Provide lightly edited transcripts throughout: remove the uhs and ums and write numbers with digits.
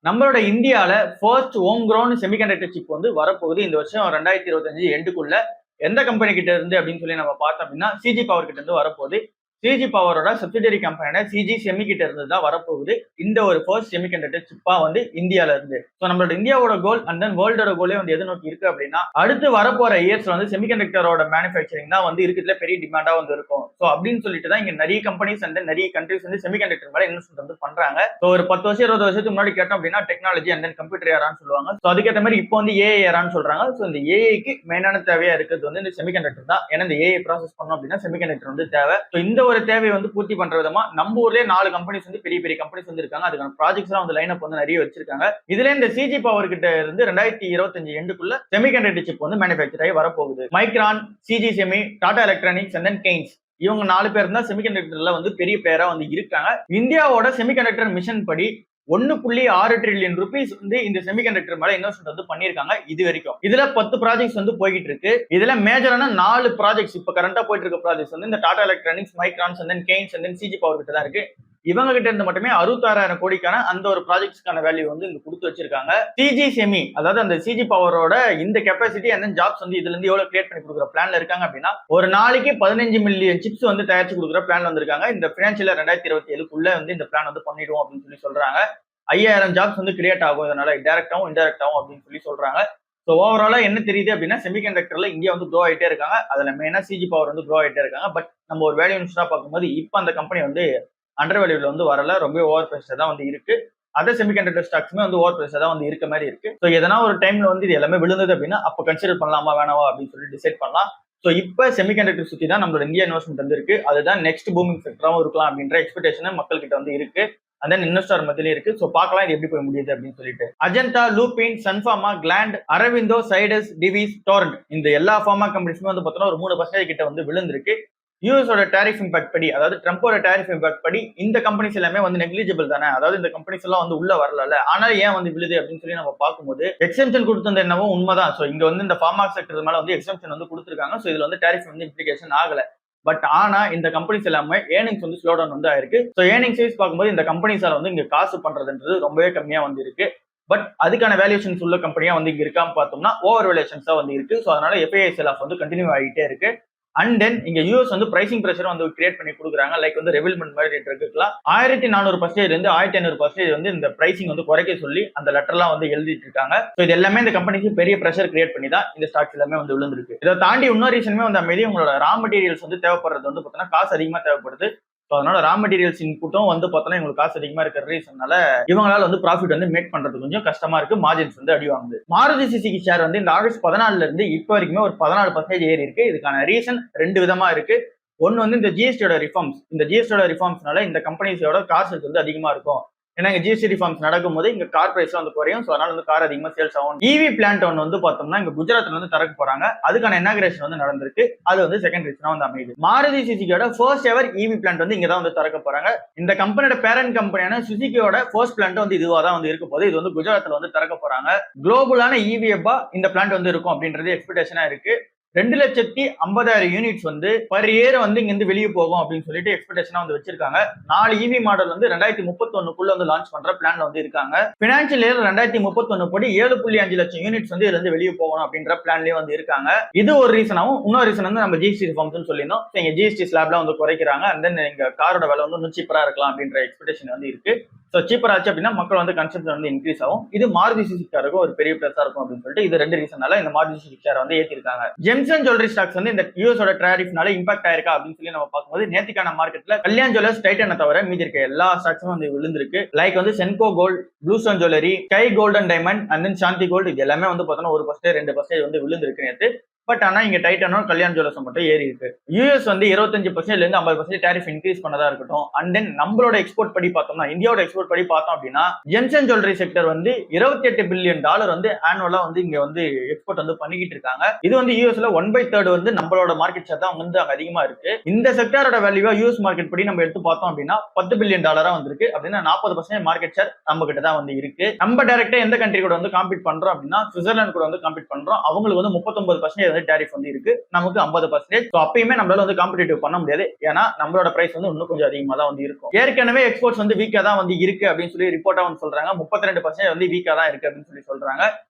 நம்மளோட இந்தியால first home ground semiconductor chip வந்து வரப்போகுது இந்த வருஷம் 2025 எண்டுக்குள்ள. எந்த கம்பெனி கிட்ட இருந்து அப்படின்னு சொல்லி நம்ம பார்த்தோம் அப்படின்னா சிஜி பவர் கிட்ட இருந்து வரப்போகுது. சிஜி பவரோட சப்சிடரி கம்பெனியான சிஜி செமி கிட்ட இருந்து தான் வரப்போகுது இந்த ஒரு ஃபர்ஸ்ட் செமிகண்டக்டர் சிப்பா வந்து இந்தியால இருந்து. ஸோ நம்மளோட இந்தியாவோட கோல் அண்ட் தென் வேர்ல்டோட கோலே வந்து எது நோக்கி இருக்கு அப்படின்னா, அடுத்து வரப்போற இயர்ஸ்ல வந்து செமிகண்டக்டரோட மேனுஃபேக்சரிங் தான் வந்து இருக்கிறதுல பெரிய டிமாண்டா வந்து இருக்கும். ஸோ அப்படின்னு சொல்லிட்டு தான் இங்க நிறைய கம்பெனிஸ் அண்ட் நிறைய கண்ட்ரிஸ் வந்து செமிகண்டக்டர் மேல இன்வெஸ்ட்மெண்ட் வந்து பண்றாங்க. ஸோ ஒரு 10 வருஷம் 20 வருஷத்துக்கு முன்னாடி கேட்டோம் அப்படின்னா டெக்னாலஜி அண்ட் தென் கம்ப்யூட்டர் ஏரான்னு சொல்லுவாங்க. ஸோ அதுக்கேற்ற மாதிரி இப்போ வந்து ஏஐ ஏரான்னு சொல்றாங்க. ஸோ இந்த ஏஐக்கு மெயினான தேவையா இருக்கிறது வந்து இந்த செமிகண்டக்டர் தான். ஏன்னா இந்த ஏஐ ப்ராசஸ் பண்ணோம் அப்படின்னா செமிகண்டக்டர் வந்து தேவை. ஸோ இந்த ஒரு தேவையை வந்து பூர்த்தி பண்ற விதமா நம்ம ஊர்லயே 4 கம்பெனிஸ் வந்து பெரிய பெரிய கம்பெனிஸ் வந்து இருக்காங்க. அதுக்கான ப்ராஜெக்ட்ஸ் எல்லாம் வந்து லைன் அப் வந்து நிறைய வச்சிருக்காங்க. இதுல இந்த சிஜி பவர் கிட்ட இருந்து 2025 எண்டுக்குள்ள செமிகண்டக்டர் சிப் வந்து மேனுஃபேக்சர் ஆகி வரப்போகுது. Micron, CG Semi, Tata Electronics and then Kaynes இவங்க 4 பேர் தான் செமிகண்டக்டர்ல வந்து பெரிய பேரா வந்து இருக்காங்க. இந்தியாவோட செமிகண்டக்டர் மிஷன் படி 1.6 ட்ரில்லியன் ருபீஸ் வந்து இந்த செமிகண்டக்டர் மேல இன்வெஸ்ட்மெண்ட் வந்து பண்ணிருக்காங்க இது வரைக்கும். இதுல 10 ப்ராஜெக்ட்ஸ் வந்து போயிட்டு இருக்கு. இதுல மேஜரான 4 ப்ராஜெக்ட்ஸ் இப்ப கரண்டா போயிட்டு இருக்க ப்ராஜெக்ட்ஸ் வந்து இந்த Tata Electronics, Microns and then Kaynes and then CG power கிட்ட தான் இருக்கு. இவங்க கிட்ட இருந்து மட்டுமே 66,000 கோடிக்கான அந்த ஒரு ப்ராஜெக்ட்ஸ்க்கான வேல்யூ வந்து இங்க கொடுத்து வச்சிருக்காங்க. சிஜி செமி அதாவது அந்த சிஜி பவரோட இந்த கெப்பாசிட்டி அண்ட் ஜாப்ஸ் வந்து இதுல இருந்து எவ்வளவு கிரியேட் பண்ணி கொடுக்குற பிளான்ல இருக்காங்க அப்படின்னா, ஒரு நாளைக்கு 15 மில்லியன் சிப்ஸ் வந்து தயாரிச்சு கொடுக்குற பிளான் வந்திருக்காங்க. இந்த பினான்சியல் 2027க்குள்ள வந்து இந்த பிளான் வந்து பண்ணிடுவோம் அப்படின்னு சொல்லி சொல்றாங்க. 5,000 ஜாப்ஸ் வந்து கிரியேட் ஆகும் இதனால டைரக்டாவும் இன்டைரக்டாவும் அப்படின்னு சொல்லி சொல்றாங்க. ஸோ ஓவராலா என்ன தெரியுது அப்படின்னா செமிகண்டக்டர்ல இந்தியா வந்து க்ரோ ஆகிட்டே இருக்காங்க. அதுல மெயினா சிஜி பவர் வந்து க்ரோ ஆகிட்டே இருக்காங்க. பட் நம்ம ஒரு வேல்யூ இன்வெஸ்டா பார்க்கும்போது இப்போ அந்த கம்பெனி வந்து அண்டர் வேல்யூல வந்து வரல, ரொம்ப ஓவர் பிரைஸ்ல தான் வந்து இருக்கு. அதர் செமிகண்டக்டர் ஸ்டாக்ஸுமே வந்து ஓவர் பிரைஸ்ல தான் வந்து இருக்க மாதிரி இருக்கு. ஸோ எதனா ஒரு டைம்ல வந்து இது எல்லாமே விழுந்தது அப்படின்னா அப்போ கன்சிடர் பண்ணலாமா வேணாவா அப்படின்னு சொல்லி டிசைட் பண்ணலாம். ஸோ இப்போ செமிகண்டக்டர் சுத்தி தான் நம்மளோட இந்தியா இன்வெஸ்ட்மெண்ட் வந்து இருக்கு. அதுதான் நெக்ஸ்ட் பூமிங் செக்டராகவும் இருக்கலாம் அப்படின்ற எக்ஸ்பெக்டேஷன் மக்கள் கிட்ட வந்து இருக்கு. அண்ட் இன்வெஸ்டர் மத்தியில இருக்கு. சோ பார்க்கலாம் இது எப்படி போய் முடியுது அப்படின்னு சொல்லிட்டு. அஜந்தா, லூபின், சன்ஃபார்மா, கிளாண்ட், அரவிந்தோ, சைடஸ், டிவிஸ், டோரண்ட் இந்த எல்லா ஃபார்மா கம்பெனிஸுமே வந்து பார்த்தோம்னா ஒரு 3% கிட்ட வந்து விழுந்திருக்கு. யூஎஸோட டேரிஃப் இம்பாக்ட் படி, அதாவது ட்ரம்போட டேரிஃப் இம்பாக்ட் படி இந்த கம்பெனிஸ் எல்லாமே வந்து நெக்லிஜிபிள் தானே, அதாவது இந்த கம்பெனிஸ் எல்லாம் வந்து உள்ள வரல. ஆனா ஏன் வந்து விழுது அப்படின்னு சொல்லி நம்ம பார்க்கும்போது எக்ஸம்ஷன் கொடுத்தது என்னவோ உண்மைதான். சோ இங்க வந்து இந்த ஃபார்மா செக்டர் மேல வந்து எக்ஸம்ஷன் வந்து கொடுத்துருக்காங்க. சோ இதுல வந்து டேரிஃப் வந்து இம்ப்ளிகேஷன் ஆகல. பட் ஆனா இந்த கம்பெனிஸ் எல்லாமே ஏர்னிங்ஸ் வந்து ஸ்லோ டவுன் வந்து ஆயிருக்கு. ஸோ ஏர்னிங்ஸ் வைஸ் பார்க்கும்போது இந்த கம்பெனிஸால வந்து இங்க காசு பண்றதுன்றது ரொம்பவே கம்மியா வந்து இருக்கு. பட் அதுக்கான வேல்யூஷன்ஸ் உள்ள கம்பெனியா வந்து இங்க இருக்காம பார்த்தோம்னா ஓவர் வேல்யூஷன்ஸ் தான் வந்து இருக்கு. ஸோ அதனால எஃப்ஐஐ செல் ஆஃப் வந்து கண்டினியூ ஆகிட்டே இருக்கு. அண்ட் தென் இங்க யூஎஸ் வந்து பிரைசிங் பிரஷர் வந்து கிரியேட் பண்ணி கொடுக்குறாங்க. லைக் வந்து ரெவில்மெண்ட் மாதிரி இருக்கலாம் 1400% இருந்து 1500% வந்து இந்த பிரைசிங் வந்து குறைக்க சொல்லி அந்த லெட்டர்லாம் வந்து எழுதிட்டு இருக்காங்க. ஸோ இது எல்லாமே இந்த கம்பெனிக்கு பெரிய பிரஷர் கிரியேட் பண்ணி தான் இந்த ஸ்டாக்ஸ் எல்லாமே வந்து விழுந்திருக்கு. இதை தாண்டி இன்னொரு ரீசனுமே வந்து அமைதி உங்களோட ரா மெட்டீரியல்ஸ் வந்து தேவைப்படுறது வந்து பார்த்தீங்கன்னா காசு அதிகமா தேவைப்படுது. ஸோ அதனால ரா மெட்டீரியல்ஸ் இன்புட்டும் வந்து பார்த்தோன்னா இவங்களுக்கு காசு அதிகமா இருக்கிற ரீசனால இவங்களால வந்து ப்ராஃபிட் வந்து மேக் பண்றது கொஞ்சம் கஷ்டமா இருக்கு. மார்ஜின்ஸ் வந்து அடி வாங்குது. மாருதி சுசுகி ஷேர் வந்து இந்த ஆகஸ்ட் 14 இருந்து இப்போ வரைக்குமே ஒரு 14% ஏறி இருக்கு. இதுக்கான ரீசன் 2 விதமா இருக்கு. ஒன்னு வந்து இந்த ஜிஎஸ்டியோட ரிஃபார்ம்ஸ். இந்த ஜிஎஸ்டியோட ரிஃபார்ம்ஸ்னால இந்த கம்பெனிஸோட காசு வந்து அதிகமா இருக்கும். ஏன்னா இங்க ஜிஎஸ்டி ரிஃபார்ம்ஸ் நடக்கும்போது இங்க கார் பிரைஸ் வந்து குறையும். ஸோ அதனால வந்து கார் அதிகமா சேல்ஸ் ஆகும். இவி பிளான்ட் ஒன்று வந்து பார்த்தோம்னா இங்க குஜராத்ல வந்து திறக்க போறாங்க. அதுக்கான இனாகிரேஷன் வந்து நடந்திருக்கு. அது வந்து செகண்ட் ரீசனா வந்து அமையுது. மாருதி சுசுகியோட ஃபர்ஸ்ட் எவர் இவி பிளான்ட் வந்து இங்க தான் வந்து திறக்க போறாங்க. இந்த கம்பெனியோட பேரண்ட் கம்பெனியான சுசுகியோட ஃபர்ஸ்ட் பிளான்ட் வந்து இதுவா தான் வந்து இருக்க போது. இது வந்து குஜராத்ல வந்து திறக்க போறாங்க. குளோபலான இவி ஹப்பா இந்த பிளான்ட் வந்து இருக்கும் அப்படின்றது எக்ஸ்பெக்டேஷனா இருக்கு. 2,50,000 யூனிட்ஸ் வந்து பர் இயர் வந்து இங்க இருந்து வெளியே போகும் அப்படின்னு சொல்லிட்டு எக்ஸ்பெக்டேஷனா வந்து வச்சிருக்காங்க. 4 இவி மாடல் வந்து 2031க்குள்ள வந்து லான்ச் பண்ற பிளான்ல வந்து இருக்காங்க. பினான்சியல் இயர் 2031 படி 7.5 லட்சம் யூனிட்ஸ் வந்து இதுல இருந்து வெளியே போகணும் அப்படின்ற பிளான்லயே வந்து இருக்காங்க. இது ஒரு ரீசனாவும் இன்னொரு ரீசன் வந்து நம்ம ஜிஎஸ்டி ரிஃபார்ம்ஸ் சொல்லியிருந்தோம். இங்க ஜிஎஸ்டி ஸ்லாப்ல வந்து குறைக்கிறாங்க. அண்ட் தென் இங்க காரோட விலை வந்து இன்னும் சீப்பரா இருக்கலாம் அப்படின்ற எக்ஸ்பெக்டேஷன் வந்து இருக்கு. ஸோ சீப்பர் ஆச்சு அப்படின்னா மக்கள் வந்து கன்சம்ஷன் வந்து இன்க்ரீஸ் ஆகும். இது மாருதி சுசுகிக்காருக்கும் ஒரு பெரிய பிளஸா இருக்கும் அப்படின்னு சொல்லிட்டு இது 2 ரீசனால இந்த மாருதி சுசுகி ஷேர் வந்து ஏற்றிருக்காங்க. ஜெம்சன் ஜுவல்லரி ஸ்டாக்ஸ் வந்து இந்த யூஎஸோட டேரிஃப்னால இம்பாக்ட் ஆயிருக்கா அப்படின்னு சொல்லி நம்ம பார்க்கும்போது நேத்திக்கான மார்க்கெட்ல கல்யாண் ஜுவல்லர்ஸ், டைட்டனை தவிர மீதி இருக்க எல்லா ஸ்டாக்ஸும் வந்து விழுந்திருக்கு. லைக் வந்து Senco gold, blue stone jewellery, sky golden diamond and then Shanthi gold இது எல்லாமே வந்து பார்த்தோன்னா 1% 2% வந்து விழுந்திருக்கு நேற்று. பட் ஆனா இங்க டைட்டனும் கல்யாண் ஜுவல்லர்ஸ் மட்டும் ஏறி இருக்கு. யூஎஸ் வந்து 25% இருந்து 50% டேரிஃப் இன்க்ரீஸ் பண்ணதா இருக்கட்டும். அண்ட் தென் நம்மளோட எக்ஸ்போர்ட் படி பார்த்தோம்னா இந்தியாவோட எக்ஸ்போர்ட் படி பார்த்தோம் அப்படின்னா ஜெம்சன் ஜுவல்லரி செக்டர் வந்து $28 பில்லியன் வந்து ஆனுவலா வந்து இங்க வந்து எக்ஸ்போர்ட் வந்து பண்ணிக்கிட்டு இருக்காங்க. இது வந்து யூஎஸ்ல 1/3 வந்து நம்மளோட மார்க்கெட் ஷேர் தான் வந்து அங்க அதிகமா இருக்கு. இந்த செக்டரோட வேல்யூவா யூஎஸ் மார்க்கெட் படி நம்ம எடுத்து பார்த்தோம் அப்படின்னா $10 பில்லியன் வந்திருக்கு. அப்படின்னா 40% மார்க்கெட் ஷேர் நம்ம கிட்ட தான் வந்து இருக்கு. நம்ம டைரக்டா எந்த கண்ட்ரி கூட வந்து காம்பீட் பண்றோம் அப்படின்னா சுவிட்சர்லாந்து கூட வந்து காம்பீட் பண்றோம். அவங்களுக்கு வந்து 39% வந்து டேரிஃப் வந்து இருக்கு, நமக்கு 50%. ஸோ அப்பயுமே நம்மளால வந்து காம்படிட்டிவ் பண்ண முடியாது, ஏன்னா நம்மளோட பிரைஸ் வந்து இன்னும் கொஞ்சம் அதிகமா தான் வந்து இருக்கும். ஏற்கனவே எக்ஸ்போர்ட்ஸ் வந்து வீக்கா தான் வந்து இருக்கு அப்படின்னு சொல்லி ரிப்போர்ட்டா வந்து சொல்றாங்க. 32% வந்து வீக்கா தான் இருக்கு அப்படின்னு சொல்லி சொல்றாங்க.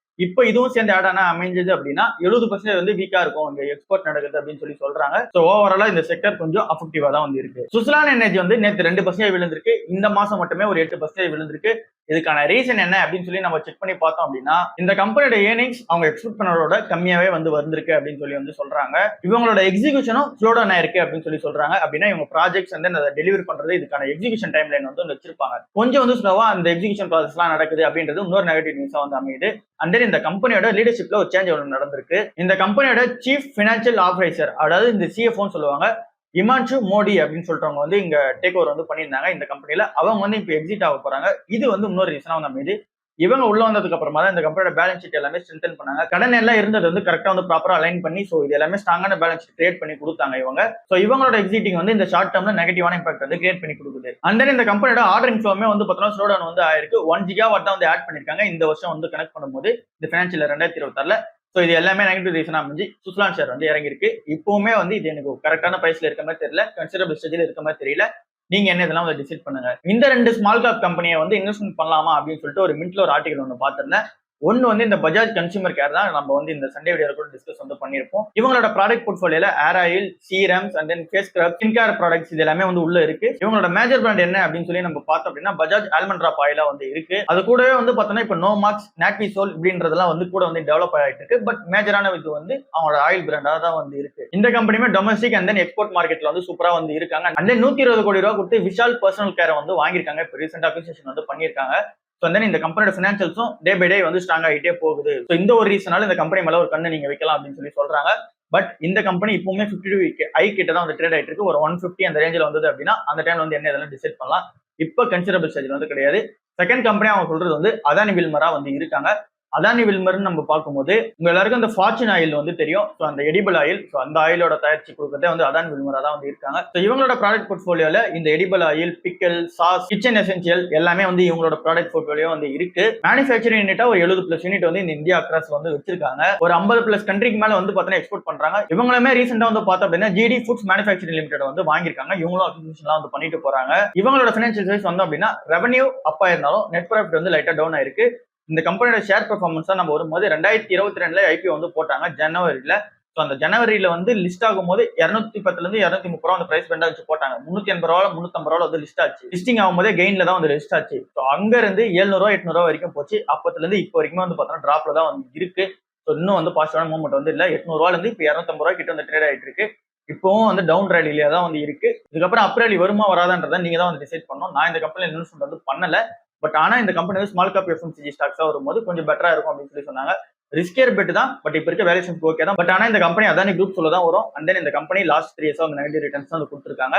இப்போ இதுவும் சேர்ந்து ஆட் ஆனா அமைஞ்சது அப்படின்னா 70% வந்து வீக்கா இருக்கும் இங்க எக்ஸ்போர்ட் நடக்குது அப்படின்னு சொல்லி சொல்றாங்க. ஸோ ஓவராலா இந்த செக்டர் கொஞ்சம் அஃபெக்டிவா தான் வந்து இருக்கு. சுஸ்லான் எனர்ஜி வந்து நேற்று 2% விழுந்திருக்கு, இந்த மாசம் மட்டுமே ஒரு 8% விழுந்திருக்கு. இதுக்கான ரீசன் என்ன அப்படின்னு சொல்லி நம்ம செக் பண்ணி பார்த்தோம் அப்படின்னா, இந்த கம்பெனியோட ஏர்னிங்ஸ் அவங்க எக்ஸ்பெக்ட் பண்ணதோட கம்மியாவே வந்து வந்திருக்கு அப்படின்னு சொல்லி வந்து சொல்றாங்க. இவங்களோட எக்ஸிகியூஷனும் ஸ்லோ டவுன் ஆயிருக்கு அப்படின்னு சொல்லி சொல்றாங்க. அப்படின்னா இவங்க ப்ராஜெக்ட்ஸ் வந்து அதை டெலிவரி பண்றது இதுக்கான எக்ஸிகியூஷன் டைம் லைன் வந்து வச்சிருப்பாங்க. கொஞ்சம் வந்து ஸ்லோவா அந்த எக்ஸிகியூஷன் ப்ராசஸ் எல்லாம் நடக்குது அப்படின்றது இன்னொரு நெகட்டிவ் நியூஸா வந்து அமையுது. அண்ட் தென் இந்த கம்பெனியோட லீடர்ஷிப்ல ஒரு சேஞ்ச் ஒன்று நடந்திருக்கு. இந்த கம்பெனியோட சீஃப் பினான்சியல் ஆபரேட்டர், அதாவது இந்த சிஎஃப்ஓன்னு சொல்லுவாங்க, இமான்ஷு மோடி அப்படின்னு சொல்றவங்க வந்து இங்க டேக் ஓவர் வந்து பண்ணியிருந்தாங்க இந்த கம்பெனில. அவங்க வந்து இப்போ எக்ஸிட் ஆக போறாங்க. இது வந்து இன்னொரு ரீசனா வந்து அமையுது. இவங்க உள்ள வந்ததுக்கு அப்புறமா தான் இந்த கம்பெனியோட பேலன்ஸ் ஷீட் எல்லாமே ஸ்ட்ரென்தன் பண்ணாங்க. கடன் எல்லாம் இருந்தது வந்து கரெக்டா வந்து ப்ராப்பரா அலைன் பண்ணி, ஸோ இது எல்லாமே ஸ்ட்ராங்கான பேலன்ஸ் ஷீட் கிரியேட் பண்ணி கொடுத்தாங்க இவங்க. ஸோ இவங்களோட எக்ஸிட்டிங் வந்து இந்த ஷார்ட் டேர்ம்ல நெகட்டிவான இம்பாக்ட் வந்து கிரியேட் பண்ணி கொடுக்குது. அண்ட் தென் இந்த கம்பெனியோட ஆர்டரிங் ஃப்ளோமே வந்து பார்த்தோம்னா ஸ்லோ டவுன் வந்து ஆயிருக்கு. 1 ஜிகாவாட் தான் வந்து ஆட் பண்ணிருக்காங்க இந்த வருஷம் வந்து கனெக்ட் பண்ணும்போது இந்த ஃபினான்ஷியல் 2026. ஸோ இது எல்லாமே நெகட்டிவ் ரீசனா அமைஞ்சு சுஸ்லான் ஷேர் வந்து இறங்கிருக்கு. இப்பவுமே வந்து இது எனக்கு கரெக்டான பிரைஸ்ல இருக்க மாதிரி தெரியல, கன்சிடரபிள் ஸ்டேஜ்ல இருக்க மாதிரி தெரியல. நீங்க என்ன இதெல்லாம் வந்து டிசைட் பண்ணுங்க. இந்த 2 ஸ்மால் கேப் கம்பெனியை வந்து இன்வெஸ்ட்மெண்ட் பண்ணலாமா அப்படின்னு சொல்லிட்டு ஒரு மின்ட்ல ஒரு ஆர்டிகல் ஒன்று பார்த்திருந்தேன். ஒன்னு வந்து இந்த பஜாஜ் கன்சூமர் கேர் தான் நம்ம வந்து இந்த சண்டே வீடியோ கூட டிஸ்கஸ் வந்து பண்ணிருப்போம். இவங்களோட ப்ராடக்ட் போர்ட்ஃபோலியோல hair oil, serums and then face scrub, skin care products இது எல்லாமே வந்து உள்ள இருக்கு. இவங்களோட மேஜர் பிராண்ட் என்ன அப்படின்னு சொல்லி நம்ம பார்த்தோம் அப்படின்னா பஜாஜ் ஆல்மண்ட் டிராப் ஆயிலா வந்து இருக்கு. அது கூடவே வந்து பார்த்தோம்னா இப்போ நோ மார்க்ஸ், நாட்விசோல் இப்படின்றதெல்லாம் வந்து கூட வந்து டெவலப் ஆகிட்டு இருக்கு. பட் மேஜரான இது வந்து அவங்களோட ஆயில் பிராண்டா தான் வந்து இருக்கு. இந்த கம்பெனியுமே டொமஸ்டிக் அண்ட் தென் எக்ஸ்போர்ட் மார்க்கெட்ல வந்து சூப்பரா வந்து இருக்காங்க. அண்ட் தென் 120 கோடி ரூபாய் கொடுத்து விஷால் பர்சனல் கேரை வந்து வாங்கியிருக்காங்க. இப்போ ரீசெண்டா அக்விசிஷன் வந்து பண்ணியிருக்காங்க. ஸோ வந்து இந்த கம்பெனியோட ஃபினான்ஷியல்ஸும் டே பை டே வந்து ஸ்ட்ராங் ஆகிட்டே போகுது. ஸோ இந்த ஒரு ரீசனால இந்த கம்பெனி மேல ஒரு கண்ணு நீங்க வைக்கலாம் அப்படின்னு சொல்லி சொல்றாங்க. பட் இந்த கம்பெனி இப்பவுமே 52 ஹை கிட்ட தான் வந்து ட்ரேட் ஆயிட்டு இருக்கு. ஒரு 150 அந்த ரேஞ்சில் வந்தது அப்படின்னா அந்த டைம்ல வந்து என்ன இதெல்லாம் டிசைட் பண்ணலாம். இப்போ கன்சிடரபிள் ஸ்டேஜ்ல வந்து கிடையாது. செகண்ட் கம்பெனி அவங்க சொல்றது வந்து அதானி வில்மரா வந்து இருக்காங்க. அதானி வில்மர்னு நம்ம பார்க்கும்போது உங்க எல்லாருக்கும் அந்த ஃபார்ச்சூன் ஆயில் வந்து தெரியும். ஸோ அந்த எடிபிள் ஆயில், ஸோ அந்த ஆயிலோட தயாரிச்சு கொடுக்கறதே வந்து அதானி வில்மரா தான் வந்து இருக்காங்க. ஸோ இவங்களோட ப்ராடக்ட் போர்ட்ஃபோலியோல இந்த எடிபிள் ஆயில், பிக்கல், சாஸ், கிச்சன் எசென்சியல் எல்லாமே வந்து இவங்களோட ப்ராடக்ட் போர்ட்ஃபோலியோ வந்து இருக்கு. மேனுஃபேக்சரிங் யூனிட்டா ஒரு 70+ யூனிட் வந்து இந்த இந்தியா அக்ராஸ் வந்து வச்சிருக்காங்க. ஒரு 50+ கண்ட்ரிக்கு மேல வந்து பார்த்தீங்கன்னா எக்ஸ்போர்ட் பண்றாங்க. இவங்களுமே ரீசெண்டா வந்து பார்த்தோம் அப்படின்னா ஜிடி ஃபுட்ஸ் மேனுஃபேக்சரிங் லிமிடெட் வந்து வாங்கியிருக்காங்க. இவங்களும் அக்விசிஷன்லாம் வந்து பண்ணிட்டு போறாங்க. இவங்களோட ஃபினான்ஷியல் சைஸ் வந்து அப்படின்னா ரெவன்யூ அப் ஆயிருந்தாலும் நெட் ப்ராஃபிட் வந்து லைட்டா டவுன் ஆயிருக்கு. இந்த கம்பெனியோட ஷேர் பெர்ஃபார்மன்ஸ் நம்ம வரும்போது 2022 ஐபிஓ வந்து போட்டாங்க ஜனவரியில. ஸோ அந்த ஜனவரியில வந்து லிஸ்ட் ஆகும்போது 210 இருந்து 230 ரூபா அந்த பிரைஸ் பெண்டா வச்சு போட்டாங்க. 380 ரூபா 350 ரூபா வந்து லிஸ்ட் ஆச்சு. லிஸ்டிங் ஆகும்போதே கெயின்ல தான் வந்து லிஸ்ட் ஆச்சு. ஸோ அங்க இருந்து 700 ரூபா 800 ரூபா வரைக்கும் போச்சு. அப்பத்துல இருந்து இப்போ வரைக்கும் வந்து பார்த்தோம்னா டிராப்ல தான் வந்து இருக்கு. ஸோ இன்னும் வந்து பாசிட்டிவான மூவ்மெண்ட் வந்து இல்ல. 800 ரூபால இருந்து இப்போ 250 ரூபாய் கிட்ட வந்து ட்ரேட் ஆயிட்டு இருக்கு. இப்பவும் வந்து டவுன் ரேலியில தான் வந்து இருக்கு. இதுக்கப்புறம் அப் ரேலி வருமா வராதான்றதை நீங்க தான் வந்து டிசைட் பண்ணணும். நான் இந்த கம்பெனில இன்வெஸ்ட்மெண்ட் வந்து பண்ணல. பட் ஆனா இந்த கம்பெனி வந்து ஸ்மால் கேப் எஃப்எம்சிஜி ஸ்டாக்ஸா வரும்போது கொஞ்சம் பெட்டரா இருக்கும் அப்படின்னு சொல்லி சொன்னாங்க. ரிஸ்கியர் பெட் தான், பட் இப்ப இருக்க வேல்யூஷன் ஓகே தான். பட் ஆனா இந்த கம்பெனி அதானி குரூப் சொல்ல தான் வரும். அண்ட் தென் இந்த கம்பெனி லாஸ்ட் 3 இயர்ஸா வந்து நெகட்டிவ் ரிட்டர்ன்ஸ் வந்து கொடுத்துருக்காங்க.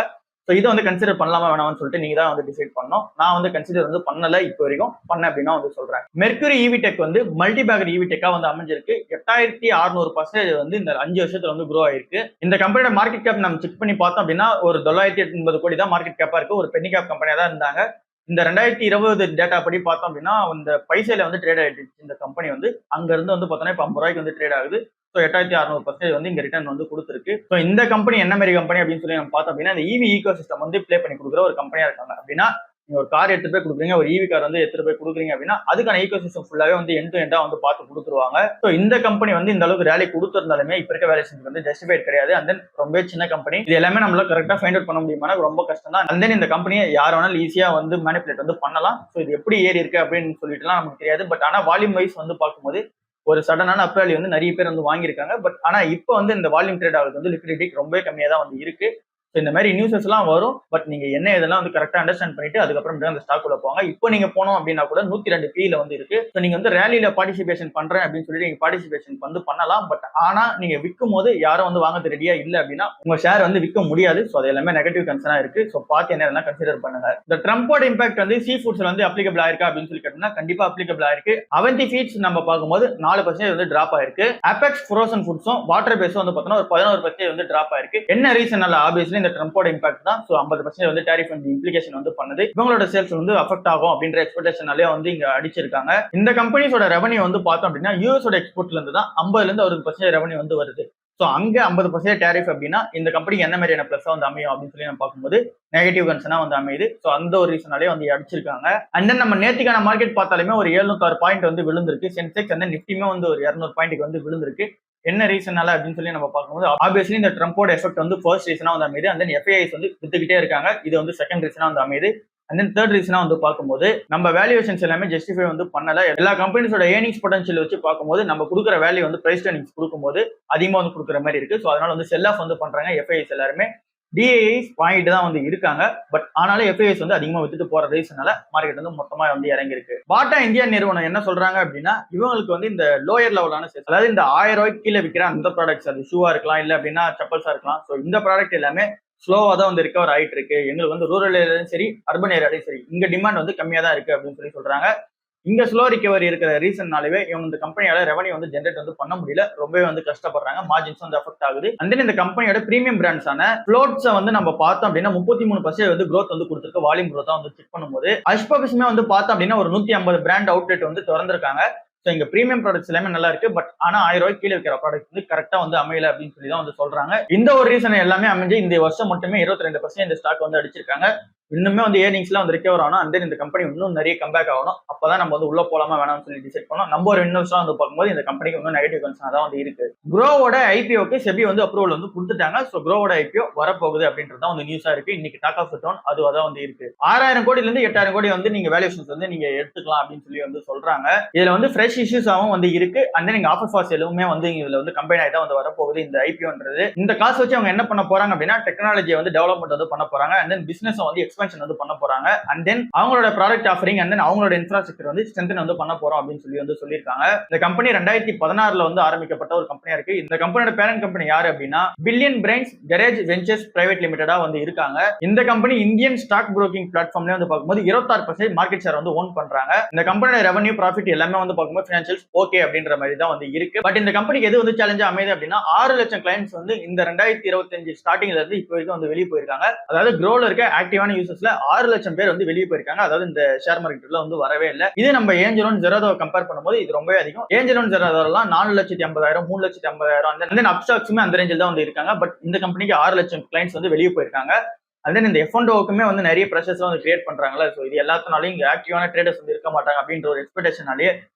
ஸோ இதை வந்து கன்சிடர் பண்ணலாமா வேணாம்னு சொல்லிட்டு நீங்க தான் வந்து டிசைட் பண்ணணும். நான் வந்து கன்சிடர் வந்து பண்ணல இப்போ வரைக்கும். பண்ண அப்படின்னா வந்து சொல்றேன். மெர்க்குரி ஈவி டெக் வந்து மல்டி பேக்கர் ஈவி டெக்கா வந்து அமைஞ்சிருக்கு. 8600% வந்து இந்த 5 வருஷத்துல வந்து க்ரோ ஆயிருக்கு. இந்த கம்பெனியோட மார்க்கெட் கேப் நம்ம செக் பண்ணி பார்த்தோம் அப்படின்னா ஒரு 980 கோடி தான் மார்க்கெட் கேப்பா இருக்கு. ஒரு பென்னி கேப் கம்பெனியா தான் இருந்தாங்க. இந்த 2020 டேட்டா படி பார்த்தோம் அப்படின்னா இந்த பைசையில வந்து ட்ரேட் ஆயிட்டு இந்த கம்பெனி வந்து அங்க இருந்து வந்து பார்த்தோம்னா இப்போ 50 ரூபாய்க்கு வந்து ட்ரேட் ஆகுது. ஸோ 8600% வந்து இங்க ரிட்டர்ன் வந்து கொடுத்துருக்கு. ஸோ இந்த கம்பெனி என்ன மாதிரி கம்பெனி அப்படின்னு சொல்லி நம்ம பார்த்தோம் அப்படின்னா இந்த ஈவி ஈகோ சிஸ்டம் வந்து ப்ளே பண்ணி கொடுக்குற ஒரு கம்பெனியா இருக்காங்க. அப்படின்னா நீங்க ஒரு கார் எடுத்துட்டு போய் கொடுக்குறீங்க, ஒரு ஈவி கார் வந்து எடுத்துட்டு போய் கொடுக்குறீங்க அப்படின்னா அதுக்கான ஈகோ சிஸ்டம் ஃபுல்லாவே வந்து எண்ட் டு எண்டா வந்து பார்த்து கொடுத்துருவாங்க. ஸோ இந்த கம்பெனி வந்து இந்த அளவுக்கு ரேலி கொடுத்துருந்தாலுமே இப்ப இருக்க வேல்யூஷன் வந்து ஜஸ்டிஃபைட் கிடையாது. அண்ட் தென் ரொம்ப சின்ன கம்பெனி. இது எல்லாமே நம்மளால கரெக்டா ஃபைண்ட் அவுட் பண்ண முடியுமா ரொம்ப கஷ்டம் தான். அண்ட் தென் இந்த கம்பெனியை யார் வேணாலும் ஈஸியா வந்து மேனிபுலேட் வந்து பண்ணலாம். ஸோ இது எப்படி ஏறி இருக்கு அப்படின்னு சொல்லிட்டுலாம் நமக்கு தெரியாது. பட் ஆனா வால்யூம் வைஸ் வந்து பார்க்கும்போது ஒரு சடனான அப்ராலி வந்து நிறைய பேர் வந்து வாங்கியிருக்காங்க. பட் ஆனா இப்போ வந்து இந்த வால்யூம் ட்ரேட் ஆகுது வந்து லிக்விடிட்டி ரொம்ப கம்மியா தான் வந்து இருக்கு. இந்த மாதிரி நியூஸஸ் எல்லாம் வரும். பட் நீங்க என்ன இதெல்லாம் வந்து கரெக்டா அண்டர்ஸ்டாண்ட் பண்ணிட்டு அதுக்கப்புறம் அந்த ஸ்டாக் உள்ள போங்க. இப்போ நீங்க போனோம் அப்படின்னா கூட 102 PE வந்து இருக்கு. ஸோ நீங்க வந்து ரேலியில பார்ட்டிசிபேஷன் பண்றேன் அப்படின்னு சொல்லி நீங்க பார்ட்டிசிபேஷன் வந்து பண்ணலாம். பட் ஆனா நீங்க விற்கும் போது யாரும் வந்து வாங்க ரெடியா இல்ல அப்படின்னா உங்க ஷேர் வந்து விற்க முடியாது. ஸோ அது எல்லாமே நெகட்டிவ் கன்சர்னா இருக்கு. ஸோ பார்த்து என்ன கன்சிடர் பண்ணுங்க. இந்த ட்ரம்போட இம்பாக்ட் வந்து சீ ஃபுட்ஸ்ல வந்து அப்ளிகபிள் ஆயிருக்கா அப்படின்னு சொல்லி கேட்டோம்னா கண்டிப்பா அப்ளிகபிள் ஆயிருக்கு. அவந்தி ஃபீட்ஸ் நம்ம பார்க்கும்போது 4% வந்து டிராப் ஆயிருக்கு. அபெக்ஸ் ஃப்ரோசன் ஃபுட்ஸும் வாட்டர் பேஸும் வந்து பார்த்தோம்னா ஒரு 11% வந்து டிராப் ஆயிருக்கு. என்ன ரீசன் ஆப்வியஸ்லி இந்த ட்ரம்போட இம்பாக்ட் தான். சோ 50% வந்து டாரிஃப் வந்து இம்ப்ளிகேஷன் வந்து பண்ணுது. இவங்களோட சேல்ஸ் வந்து அஃபெக்ட் ஆகும் அப்படின்ற எக்ஸ்பெக்டேஷனாலே வந்து இங்க அடிச்சிருக்காங்க. இந்த கம்பெனிஸோட ரெவன்யூ வந்து பார்த்தோம் அப்படின்னா யூஎஸோட எக்ஸ்போர்ட்ல இருந்து தான் 50% 60% ரெவன்யூ வந்து வருது. ஸோ அங்க 50% டேரிஃப் அப்படின்னா இந்த கம்பெனிக்கு என்ன மாதிரியான பிளஸ் வந்து அமையும் அப்படின்னு சொல்லி நம்ம பார்க்கும்போது நெகட்டிவ் கன்சர்னா வந்து அமையுது. ஸோ அந்த ஒரு ரீசனாலே வந்து அடிச்சிருக்காங்க. அண்ட் தென் நம்ம நேற்றுக்கான மார்க்கெட் பார்த்தாலுமே ஒரு 706 பாயிண்ட் வந்து விழுந்திருக்கு. சென்செக்ஸ் அந்த நிஃப்டியுமே வந்து ஒரு 200 பாயிண்ட்டுக்கு வந்து விழுந்திருக்கு. என்ன ரீசனால அப்படின்னு சொல்லி நம்ம பார்க்கும்போது ஆப்வியஸ்லி இந்த ட்ரம்போட எஃபெக்ட் வந்து ஃபர்ஸ்ட் ரீசனா வந்து அமையுது. அண்ட் தென் எஃப்ஐஐஸ் வந்து வித்துக்கிட்டே இருக்காங்க. இது வந்து செகண்ட் ரீசனா வந்து அமையுது. அண்ட் தென் தேர்ட் ரீசனா வந்து பார்க்கும்போது நம்ம வேல்யூவேஷன்ஸ் எல்லாமே ஜஸ்டிஃபை வந்து பண்ணல. எல்லா கம்பெனிஸோட ஏர்னிங்ஸ் பொட்டன்ஷியல் வச்சு பார்க்கும்போது நம்ம கொடுக்குற வேல்யூ வந்து பிரைஸ் ஏர்னிங்ஸ் கொடுக்கும்போது அதிகமாக வந்து கொடுக்குற மாதிரி இருக்கு. ஸோ அதனால வந்து செல் ஆஃப் வந்து பண்றாங்க எஃப்ஐஐஸ் எல்லாருமே. டிஐஐஸ் வாங்கிட்டு தான் வந்து இருக்காங்க. பட் ஆனாலும் எஃப்ஐஎஸ் வந்து அதிகமாக வித்துட்டு போற ரீசனால மார்க்கெட் வந்து மொத்தமா வந்து இறங்கி இருக்கு. பாட்டா இந்தியா நிறுவனம் என்ன சொல்றாங்க அப்படின்னா இவங்களுக்கு வந்து இந்த லோயர் லெவலான சேல்ஸ், அதாவது இந்த 1000 ரூபாய்க்கு கீழே விற்கிற அந்த ப்ராடக்ட்ஸ், அது ஷூவா இருக்கலாம் இல்ல அப்படின்னா செப்பல்ஸா இருக்கலாம். ஸோ இந்த ப்ராடக்ட் எல்லாமே ஸ்லோவா தான் வந்து ரிகவர் ஆயிட்டு இருக்கு. எங்களுக்கு வந்து ரூரல் ஏரியாலையும் சரி அர்பன் ஏரியாலையும் சரி இங்க டிமாண்ட் வந்து கம்மியா தான் இருக்கு அப்படின்னு சொல்லி சொல்றாங்க. இங்க ஸ்லோ ரிகவரி இருக்கிற ரீசன்னாலவே இவங்க இந்த கம்பெனியால ரெவன்யூ வந்து ஜென்ரேட் வந்து பண்ண முடியல. ரொம்பவே வந்து கஷ்டப்படுறாங்க. மார்ஜின்ஸ் வந்து அஃபெக்ட் ஆகுது. அண்ட் தென் இந்த கம்பெனியோட பிரீமியம் பிராண்ட்ஸான ஃப்ளோட்ஸை வந்து நம்ம பார்த்தோம் அப்படின்னா 33% வந்து growth வந்து கொடுத்துருக்கு. வால்யூம் growth வந்து செக் பண்ணும்போது அஷ்பபிஸ்மே வந்து பார்த்தோம் அப்படின்னா ஒரு 150 பிராண்ட் அவுட்லெட் வந்து திறந்திருக்காங்க. ஸோ இங்க பிரீமியம் ப்ராடக்ட்ஸ் எல்லாமே நல்லா இருக்கு. பட் ஆனா 1000 ரூபாய்க்கு கீழே இருக்கிற ப்ராடக்ட் வந்து கரெக்டா வந்து அமையல அப்படின்னு சொல்லி தான் வந்து சொல்றாங்க. இந்த ஒரு ரீசன் எல்லாமே அமைஞ்சு இந்த வருஷம் மட்டுமே 22% இந்த ஸ்டாக் வந்து அடிச்சிருக்காங்க. இன்னுமே வந்து ஏர்னிங்ஸ்லாம் வந்து ரிகவர் ஆகணும். அண்ட் தென் இந்த கம்பெனி இன்னும் நிறைய கம்பேக் ஆகணும். அப்பதான் நம்ம வந்து உள்ள போலாமா வேணாம்னு சொல்லி டிசைட் பண்ணோம். நம்ம ஒரு இன்வெஸ்டரா வந்து பார்க்கும்போது இந்த கம்பெனிக்கு இன்னும் நெகட்டிவ் கன்சர்ன் தான் வந்து இருக்கு. குரோவோட ஐபிஓக்கு செபி வந்து அப்ரூவல் வந்து கொடுத்துட்டாங்க. ஸோ குரோவோட ஐபிஓ வரப்போகுது அப்படின்றது தான் வந்து நியூஸா இருக்கு. இன்னைக்கு டாக் ஆஃப் டவுன் அதுவாக தான் வந்து இருக்கு. 6000 கோடியில இருந்து 8000 கோடி வந்து நீங்க வேல்யூஷன்ஸ் வந்து நீங்க எடுத்துக்கலாம் அப்படின்னு சொல்லி வந்து சொல்றாங்க. இதுல வந்து ஃப்ரெஷ் இஷ்யூஸாவும் வந்து இருக்கு. அண்ட் தென் நீங்க ஆஃபர் ஃபார் சேலுமே வந்து இதுல வந்து கம்பெனி ஆகி தான் வந்து வரப்போகுது இந்த ஐபிஓன்றது. இந்த காசு வச்சு அவங்க என்ன பண்ண போறாங்க அப்படின்னா டெக்னாலஜியை வந்து டெவலப்மெண்ட் வந்து பண்ண போறாங்க. அண்ட் தென் பிசினஸ் வந்து எக்ஸ்பென்ஷன் வந்து பண்ண போறாங்க. அண்ட் தென் அவங்களோட ப்ராடக்ட் ஆஃபரிங் அண்ட் தென் அவங்களோட இன்ஃப்ராஸ்ட்ரக்சர் வந்து ஸ்ட்ரென்தன் வந்து பண்ண போறோம் அப்படின்னு சொல்லி வந்து சொல்லியிருக்காங்க. இந்த கம்பெனி 2016 வந்து ஆரம்பிக்கப்பட்ட ஒரு கம்பெனியா இருக்கு. இந்த கம்பெனியோட பேரண்ட் கம்பெனி யாரு அப்படின்னா billion brains garage ventures private லிமிடெடா வந்து இருக்காங்க. இந்த கம்பெனி இந்தியன் ஸ்டாக் புரோக்கிங் பிளாட்ஃபார்ம்ல வந்து பார்க்கும்போது 26% மார்க்கெட் ஷேர் வந்து ஓன் பண்றாங்க. இந்த கம்பெனியோட ரெவன்யூ ப்ராஃபிட் எல்லாமே வந்து பார்க்கும்போது ஃபினான்ஷியல்ஸ் ஓகே அப்படின்ற மாதிரி தான் வந்து இருக்கு. பட் இந்த கம்பெனிக்கு எது வந்து சேலஞ்சா அமையுது அப்படின்னா 6 லட்சம் கிளைண்ட்ஸ் வந்து இந்த 2025 ஸ்டார்டிங்ல இருந்து இப்போ வரைக்கும் வந்து வெளியே போயிருக்காங்க. அதாவது க்ரோல இருக்க ஆக்டிவான யூசர்ஸ்ல 6 லட்சம் பேர் வந்து வெளியே போயிருக்காங்க. அதாவது இந்த ஷேர் மார்க்கெட்ல வந்து வரவே இல்லை. இது நம்ம ஏஞ்சல் ஒன் ஜெரோதோ கம்பேர் பண்ணும்போது இது ரொம்பவே அதிகம். ஏஞ்சல் ஒன் ஜெரோதோலாம் 4,50,000 3,50,000 அந்த அப்ஸ்டாக்ஸுமே அந்த ரேஞ்சில் தான் வந்து இருக்காங்க. பட் இந்த கம்பெனிக்கு 6 லட்சம் கிளைண்ட்ஸ் வந்து வெளியே போயிருக்காங்க. அண்ட் தென் இந்த எஃப்என்டோக்குமே வந்து நிறைய ப்ரெஷர்ஸ் வந்து கிரியேட் பண்றாங்களா. ஸோ இது எல்லாத்தினாலையும் இங்க ஆக்டிவான ட்ரேடர்ஸ் வந்து இருக்க மாட்டாங்க அப்படின்ற ஒரு எக்ஸ்பெக்டேஷனாலேயே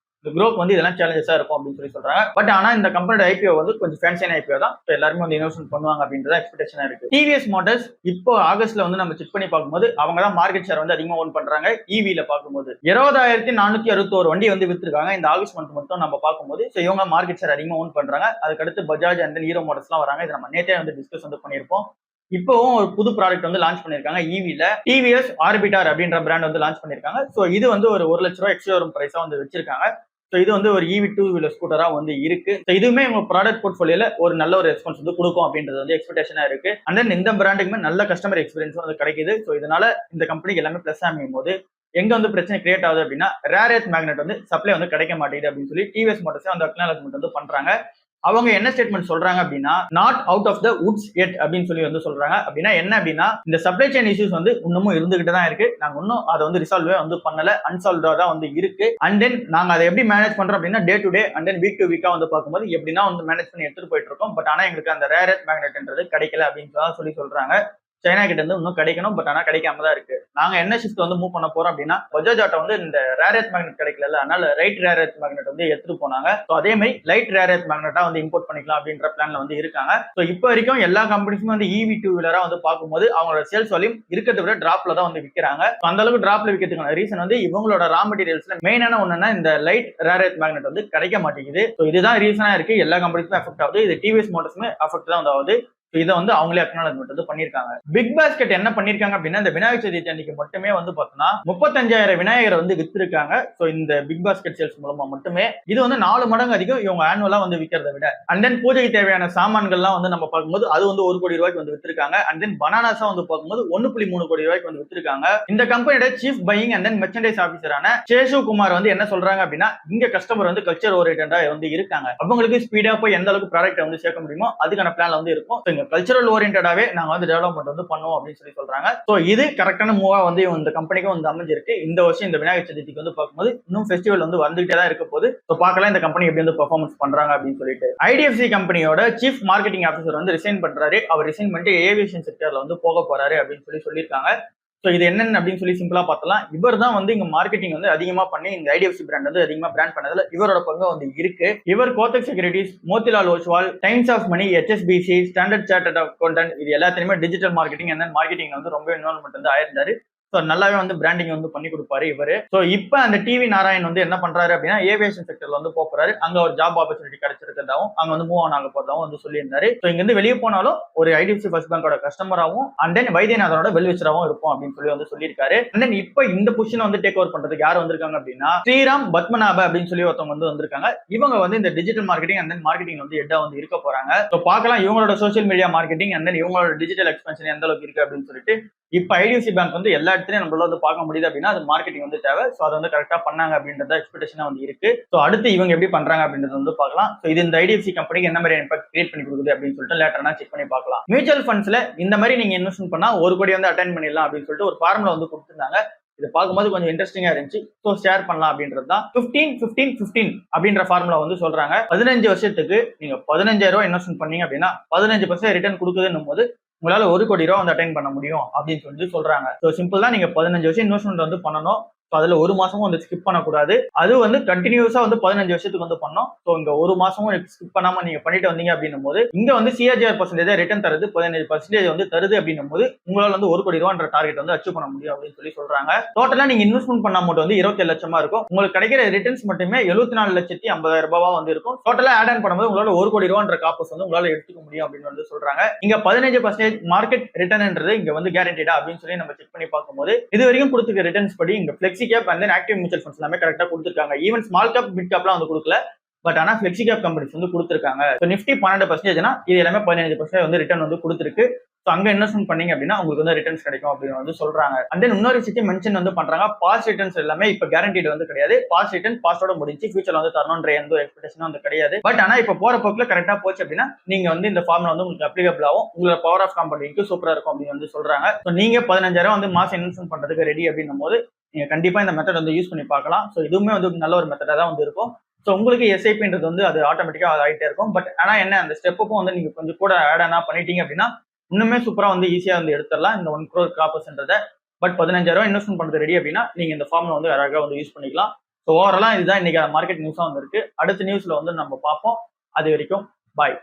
இந்த growth வந்து இதெல்லாம் சேலஞ்சஸா இருக்கும் அப்படின்னு சொல்லி சொல்றாங்க. பட் ஆனா இந்த கம்பெனியோட ஐபிஓ வந்து கொஞ்சம் ஃபேன்சியான ஐபிஓ தான். எல்லாருமே வந்து இன்வெஸ்ட்மெண்ட் பண்ணுவாங்க அப்படின்றத எக்ஸ்பெக்டேஷனா இருக்கு. டிவிஎஸ் மோட்டார்ஸ் இப்போ ஆகஸ்ட்ல வந்து நம்ம செக் பண்ணி பார்க்கும்போது அவங்க தான் மார்க்கெட் ஷேர் வந்து அதிகமா ஓன் பண்றாங்க. இவில பார்க்கும்போது 20,461 வண்டி வந்து வித்துருக்காங்க இந்த ஆகஸ்ட் மந்த் மட்டும் நம்ம பார்க்கும்போது. ஸோ இவங்க மார்க்கெட் ஷேர் அதிகமா ஓன் பண்றாங்க. அதுக்கடுத்து பஜாஜ் அண்ட் ஹீரோ மோட்டார்ஸ்லாம் வராங்க. இதை நம்ம நேற்றே வந்து டிஸ்கஸ் வந்து பண்ணியிருப்போம். இப்போவும் ஒரு புது ப்ராடக்ட் வந்து லான்ச் பண்ணிருக்காங்க இவில. டிவிஎஸ் ஆர்பிட்டார் அப்படின்ற பிராண்ட் வந்து லான்ச் பண்ணிருக்காங்க. ஸோ இது வந்து ஒரு 1 லட்ச ரூபாய் எக்ஸ்ட்ரா வரும் பிரைஸா வந்து வச்சிருக்காங்க. ஸோ இது வந்து ஒரு இவி 2 வீலர் ஸ்கூட்டரா வந்து இருக்கு. ஸோ இதுவுமே உங்க ப்ராடக்ட் போர்ட்ஃபோலியோல ஒரு நல்ல ஒரு ரெஸ்பான்ஸ் வந்து கொடுக்கும் அப்படின்றது வந்து எக்ஸ்பெக்டேஷனா இருக்கு. அண்ட் தென் இந்த பிராண்டுக்குமே நல்ல கஸ்டமர் எக்ஸ்பீரியன்ஸ் வந்து கிடைக்குது. ஸோ இதனால இந்த கம்பெனிக்கு எல்லாமே பிளஸ் அமையும் போது எங்க வந்து பிரச்சனை கிரியேட் ஆகுது அப்படின்னா ரேர் எர்த் மேக்னெட் வந்து சப்ளை வந்து கிடைக்க மாட்டேங்குது அப்படின்னு சொல்லி டிவிஎஸ் மோட்டார்ஸ் அந்த அக்னாலஜ்மெண்ட் வந்து பண்றாங்க. அவங்க என்ன ஸ்டேட்மெண்ட் சொல்றாங்க அப்படின்னா not out of the woods yet அப்படின்னு சொல்லி வந்து சொல்றாங்க. அப்படின்னா என்ன அப்படின்னா இந்த சப்ளை செயின் இஷ்யூஸ் வந்து இன்னமும் இருந்துகிட்டு தான் இருக்கு. நாங்க இன்னும் அதை வந்து ரிசால்வே வந்து பண்ணல, அன்சால்வ்டா தான் வந்து இருக்கு. அண்ட் தென் நாங்க அதை எப்படி மேனேஜ் பண்றோம் அப்படின்னா day to day and then week to வீக்கா வந்து பார்க்கும்போது எப்படின்னா வந்து மேனேஜ் பண்ணி எடுத்துட்டு போயிட்டு இருக்கோம். பட் ஆனா எங்களுக்கு அந்த ரேர் எர்த் மேக்னெட்ன்றது கிடைக்கல அப்படின்னு சொல்லி சொல்றாங்க. சைனா கிட்ட இருந்து இன்னும் கிடைக்கணும். பட் ஆனா கிடைக்காம தான் இருக்கு. நாங்க என்ன ஷிஃப்ட் வந்து மூவ் பண்ண போறோம் அப்படின்னா பஜாஜ் ஆட்டோ வந்து இந்த ரேர் எர்த் மேக்னெட் கிடைக்கல, அதனால ரைட் ரேர் எர்த் மேக்னெட் வந்து எடுத்துட்டு போனாங்க. ஸோ அதே மாதிரி லைட் ரேர் எர்த் மேக்னெட்டா வந்து இம்போர்ட் பண்ணிக்கலாம் அப்படின்ற பிளான்ல வந்து இருக்காங்க. ஸோ இப்போ வரைக்கும் எல்லா கம்பெனிஸுமே வந்து இவி 2 வீலரா வந்து பார்க்கும்போது அவங்களோட சேல்ஸ் வால்யூம் இருக்கிறத விட டிராப்ல தான் வந்து விற்கிறாங்க. அந்த அளவுக்கு டிராப்ல விற்கிறதுக்கான ரீசன் வந்து இவங்களோட ரா மெட்டீரியல்ஸ்ல மெயினான ஒண்ணுன்னா இந்த லைட் ரேர் எர்த் மேக்னெட் வந்து கிடைக்க மாட்டேங்குது. ஸோ இதுதான் ரீசனா இருக்கு. எல்லா கம்பெனிஸுமே அஃபெக்ட் ஆகுது. இது டிவிஎஸ் மோட்டார்ஸுமே அஃபெக்ட் தான் வந்து ஆகுது. இதை வந்து அவங்களே அக்னாலஜ்மெண்ட் வந்து பண்ணிருக்காங்க. பிக் பாஸ்கெட் என்ன பண்ணிருக்காங்க அப்படின்னா இந்த விநாயகர் சதுர்த்தி அன்னைக்கு மட்டுமே வந்து பார்த்தோம்னா 35,000 விநாயகரை வந்து வித்திருக்காங்க. ஸோ இந்த பிக் பாஸ்கெட் சேல்ஸ் மூலமா மட்டுமே இது வந்து 4 மடங்கு அதிகம் இவங்க ஆனுவலா வந்து விற்கிறத விட. அண்ட் தென் பூஜைக்கு தேவையான சாமான்கள்லாம் வந்து நம்ம பார்க்கும்போது அது வந்து 1 கோடி ரூபாய்க்கு வந்து வித்திருக்காங்க. அண்ட் தென் பனானாஸா வந்து பார்க்கும்போது 1.3 கோடி ரூபாய்க்கு வந்து வித்திருக்காங்க. இந்த கம்பெனியோட chief buying and then merchandise ஆஃபீஸரான சேஷு குமார் வந்து என்ன சொல்றாங்க அப்படின்னா இங்க கஸ்டமர் வந்து கல்ச்சர் ஓரியன்டா வந்து இருக்காங்க. அவங்களுக்கு ஸ்பீடா போய் எந்த அளவுக்கு ப்ராடக்ட் வந்து சேர்க்க முடியுமோ அதுக்கான பிளான்ல வந்து இருக்கும். எங்க கல்ச்சரல் ஓரியன்டாவே நாங்க வந்து டெவலப்மெண்ட் வந்து பண்ணுவோம் அப்படின்னு சொல்றாங்க. ஸோ இது கரெக்டான மூவா வந்து இந்த கம்பெனிக்கும் வந்து அமைஞ்சிருக்கு. இந்த வருஷம் இந்த விநாயகர் சதுர்த்திக்கு வந்து பார்க்கும்போது இன்னும் ஃபெஸ்டிவல் வந்து வந்துகிட்டே தான் இருக்க போது. ஸோ பார்க்கலாம் இந்த கம்பெனி எப்படி வந்து பெர்ஃபார்மன்ஸ் பண்றாங்க அப்படின்னு சொல்லிட்டு. ஐடிஎஃப்சி கம்பெனியோட சீஃப் மார்க்கெட்டிங் ஆஃபீஸர் வந்து ரிசைன் பண்றாரு. அவர் ரிசைன் பண்ணிட்டு ஏவியேஷன் செக்டர்ல வந்து போக போறாரு அப்படின்னு சொல்லியிருக்காங்க. ஸோ இது என்னன்னு அப்படின்னு சொல்லி சிம்பிளா பார்த்தலாம். இவர் தான் வந்து இங்க மார்க்கெட்டிங் வந்து அதிகமா பண்ணி இந்த ஐடிஎஃப்சி பிராண்ட் வந்து அதிகமா பிராண்ட் பண்ணதுல இவரோட பங்கு வந்து இருக்கு. இவர் Kotak Securities, Motilal Oswal, Times of Money, HSBC, Standard Chartered accountant இது எல்லாத்தையுமே டிஜிட்டல் மார்க்கெட்டிங் அண்ட் மார்க்கெட்டிங் வந்து ரொம்ப இன்வால்வ்மெண்ட் வந்து ஆயிருந்தாரு. ஸோ நல்லாவே வந்து பிராண்டிங் வந்து பண்ணி கொடுப்பாரு இவரு. ஸோ இப்போ அந்த டிவி நாராயண் வந்து என்ன பண்றாரு அப்படின்னா ஏவியேஷன் செக்டர்ல வந்து போறாரு. அங்க ஒரு ஜாப் ஆப்பர்ச்சுனிட்டி கிடைச்சிருக்கிறதாவும் அங்க வந்து மூவ் ஆன் ஆக போறதாவும் வந்து சொல்லியிருந்தாரு. ஸோ இங்க இருந்து வெளியே போனாலும் ஒரு ஐடிஎஃப்சி ஃபர்ஸ்ட் பேங்கோட கஸ்டமராகவும் அண்ட் தென் வைத்தியநாதனோட வெல்விச்சராகவும் இருக்கும் அப்படின்னு வந்து சொல்லியிருக்காரு. அண்ட் தென் இப்போ இந்த பொசிஷன் வந்து டேக் ஓவர் பண்றதுக்கு யார் வந்திருக்காங்க அப்படின்னா ஸ்ரீராம் பத்மநாப அப்படின்னு சொல்லி ஒருத்தவங்க வந்து வந்திருக்காங்க. இவங்க வந்து இந்த digital marketing and then marketing வந்து ஹெட்டா வந்து இருக்க போறாங்க. ஸோ பார்க்கலாம் இவங்களோட social media marketing and then இவங்களோட டிஜிட்டல் எக்ஸ்பென்ஷன் எந்த அளவுக்கு இருக்கு அப்படின்னு சொல்லிட்டு. இப்போ ஐடிஎஃப்சி பேங்க் வந்து எல்லா இடத்துலயும் நம்மளால வந்து பார்க்க முடியுது அப்படின்னா அது மார்க்கெட்டிங் வந்து தேவை. ஸோ அதை வந்து கரெக்டா பண்ணாங்க அப்படின்றத எக்ஸ்பெக்டேஷனா வந்து இருக்கு. ஸோ அடுத்து இவங்க எப்படி பண்றாங்க அப்படின்றது வந்து பார்க்கலாம். ஸோ இது இந்த ஐடிஎஃப்சி கம்பெனிக்கு என்ன மாதிரி இம்பாக்ட் கிரியேட் பண்ணி கொடுக்குது அப்படின்னு சொல்லிட்டு லேட்டரா செக் பண்ணி பார்க்கலாம். மியூச்சுவல் ஃபண்ட்ஸ்ல இந்த மாதிரி நீங்க இன்வெஸ்ட்மெண்ட் பண்ணா 1 கோடி வந்து அட்டைன் பண்ணிடலாம் அப்படின்னு சொல்லிட்டு ஒரு ஃபார்முலா வந்து கொடுத்துருந்தாங்க. இது பார்க்கும்போது கொஞ்சம் இன்ட்ரெஸ்டிங்கா இருந்துச்சு. ஸோ ஷேர் பண்ணலாம் அப்படின்றது தான் 15-15-15 அப்படின்ற ஃபார்முலா வந்து சொல்றாங்க. 15 வருஷத்துக்கு நீங்க 15,000 ரூபாய் இன்வெஸ்ட்மெண்ட் பண்ணீங்க அப்படின்னா 15% ரிட்டர்ன் கொடுக்குதுன்னும் போது உங்களால 1 கோடி ரூபா வந்து அட்டைன் பண்ண முடியும் அப்படின்னு சொல்லிட்டு சொல்றாங்க. ஸோ சிம்பிள் தான், நீங்க 15 வருஷம் இன்வெஸ்ட்மெண்ட் வந்து பண்ணணும். அதுல 1 மாசமும் வந்து ஸ்கிப் பண்ணக்கூடாது. அது வந்து கண்டினியூஸா வந்து 15 வருஷத்துக்கு வந்து பண்ணோம். ஸோ இங்க 1 மாசமும் ஸ்கிப் பண்ணாம நீங்க பண்ணிட்டு வந்தீங்க அப்படின்னும் போது இங்க வந்து CAGR பர்சன்டேஜ் ரிட்டர்ன் தருது 15% வந்து தருது அப்படின்னும் போது உங்களால வந்து 1 கோடி ரூபான்ற டார்கெட் வந்து அச்சீவ் பண்ண முடியும் அப்படின்னு சொல்றாங்க. டோட்டலா நீங்க இன்வெஸ்ட்மெண்ட் பண்ண அமௌண்ட் வந்து 27 லட்சமா இருக்கும். உங்களுக்கு கிடைக்கிற ரிட்டர்ன்ஸ் மட்டுமே 74,50,000 ரூபாவா வந்து இருக்கும். டோட்டலா ஆட் ஆன் பண்ணும்போது உங்களால 1 கோடி ரூபான்ற காப்பஸ் வந்து உங்களால எடுத்துக்க முடியும் அப்படின்னு வந்து சொல்றாங்க. இங்க 15% மார்க்கெட் ரிட்டர்ன்ன்றது இங்க வந்து கேரண்டீடா அப்படின்னு சொல்லி நம்ம செக் பண்ணி பார்க்கும்போது இது வரைக்கும் கொடுத்துருக்க ரிட்டர்ன்ஸ் படி இங்க flexi cap and then active mutual funds எல்லாமே கரெக்டா கொடுத்துருக்காங்க. ஈவன் ஸ்மால் கேப் மிட் கேப்லாம் வந்து கொடுக்கல. பட் ஆனா ஃபிளெக்ஸி கேப் கம்பெனிஸ் வந்து கொடுத்துருக்காங்க. நிஃப்டி 12%னா இது எல்லாமே 15% வந்து ரிட்டர்ன் வந்து கொடுத்துருக்கு. ஸோ அங்க இன்வெஸ்ட்மெண்ட் பண்ணீங்க அப்படின்னா உங்களுக்கு வந்து ரிட்டர்ன்ஸ் கிடைக்கும் அப்படின்னு வந்து சொல்றாங்க. அண்ட் தென் இன்னொரு விஷயத்தை மென்ஷன் வந்து பண்றாங்க. பாஸ்ட் ரிட்டர்ன்ஸ் எல்லாமே இப்ப கேரண்டீட் வந்து கிடையாது. பாஸ்ட் ரிட்டர்ன் பாஸ்டோட முடிஞ்சு ஃபியூச்சர்ல வந்து தரணும்ன்ற எந்த ஒரு எக்ஸ்பெக்டேஷனும் வந்து கிடையாது. பட் ஆனா இப்ப போற போக்குல கரெக்டா போச்சு அப்படின்னா நீங்க வந்து இந்த ஃபார்முலா வந்து உங்களுக்கு அப்ளிகபிள் ஆகும். உங்களோட பவர் ஆஃப் காம்பவுண்டிங்க்கு சூப்பரா இருக்கும் அப்படின்னு வந்து சொல்றாங்க. ஸோ நீங்க 15,000 வந்து மாசம் இன்வெஸ்ட்மெண்ட் பண்றதுக்கு ரெடி அப்படின்னும் போது நீங்க கண்டிப்பா இந்த மெத்தட் வந்து யூஸ் பண்ணி பார்க்கலாம். ஸோ இதுவுமே வந்து நல்ல ஒரு மெத்தடா தான் வந்து இருக்கும். ஸோ உங்களுக்கு எஸ்ஐபின்றது வந்து அது ஆட்டோமேட்டிக்கா ஆகிட்டே இருக்கும். பட் ஆனா என்ன அந்த ஸ்டெப்புக்கும் வந்து நீங்க கொஞ்சம் கூட ஆட் ஆனா பண்ணிட்டீங்க அப்படின்னா இன்னுமே சூப்பரா வந்து ஈஸியா வந்து எடுத்துடலாம் இந்த 1 crore காப்பஸ்ன்றதை. பட் 15,000 இன்வெஸ்ட்மெண்ட் பண்றது ரெடி அப்படின்னா நீங்க இந்த ஃபார்ம்ல வந்து அழகா வந்து யூஸ் பண்ணிக்கலாம். ஸோ ஓவராலா இதுதான் இன்னைக்கு மார்க்கெட் நியூஸா வந்து இருக்கு. அடுத்த நியூஸ்ல வந்து நம்ம பார்ப்போம். அது வரைக்கும் பாய்.